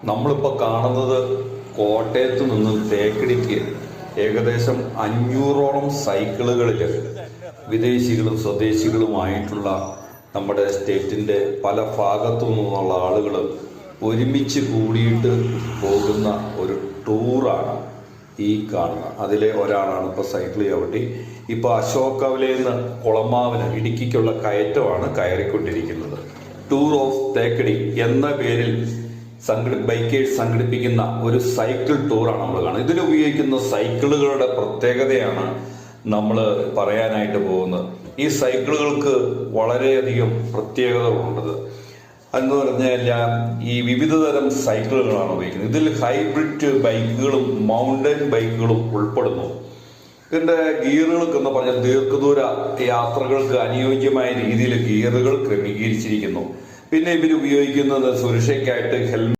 നമ്മളിപ്പോൾ കാണുന്നത് കോട്ടയത്ത് നിന്നും തേക്കടിക്ക് ഏകദേശം 500ഓളം സൈക്കിളുകളിൽ വിദേശികളും സ്വദേശികളുമായിട്ടുള്ള നമ്മുടെ സ്റ്റേറ്റിൻ്റെ പല ഭാഗത്തു നിന്നുള്ള ആളുകൾ ഒരുമിച്ച് കൂടിയിട്ട് പോകുന്ന ഒരു ടൂറാണ് ഈ കാണുന്നത്. അതിലെ ഒരാളാണ് ഇപ്പോൾ സൈക്കിൾ ചവിട്ടി ഇപ്പോൾ അശോകവലയിൽ നിന്ന് കുളമാവിന് ഇടുക്കിക്കുള്ള കയറ്റമാണ് കയറിക്കൊണ്ടിരിക്കുന്നത്. ടൂർ ഓഫ് തേക്കടി എന്ന പേരിൽ ബൈക്കേഴ്സ് സംഘടിപ്പിക്കുന്ന ഒരു സൈക്കിൾ ടൂറാണ് നമ്മൾ കാണുന്നത്. ഇതിലുപയോഗിക്കുന്ന സൈക്കിളുകളുടെ പ്രത്യേകതയാണ് നമ്മൾ പറയാനായിട്ട് പോകുന്നത്. ഈ സൈക്കിളുകൾക്ക് വളരെയധികം പ്രത്യേകതകളുണ്ട്. എന്ന് പറഞ്ഞാൽ ഈ വിവിധ തരം സൈക്കിളുകളാണ് ഉപയോഗിക്കുന്നത്. ഇതിൽ ഹൈബ്രിഡ് ബൈക്കുകളും മൗണ്ടൻ ബൈക്കുകളും ഉൾപ്പെടുന്നു. ഇതിൻ്റെ ഗിയറുകൾക്ക് എന്ന് പറഞ്ഞാൽ ദീർഘദൂര യാത്രകൾക്ക് അനുയോജ്യമായ രീതിയിൽ ഗിയറുകൾ ക്രമീകരിച്ചിരിക്കുന്നു. പിന്നെ ഇവർ ഉപയോഗിക്കുന്നത് സുരക്ഷയ്ക്കായിട്ട് ഹെൽമെറ്റ്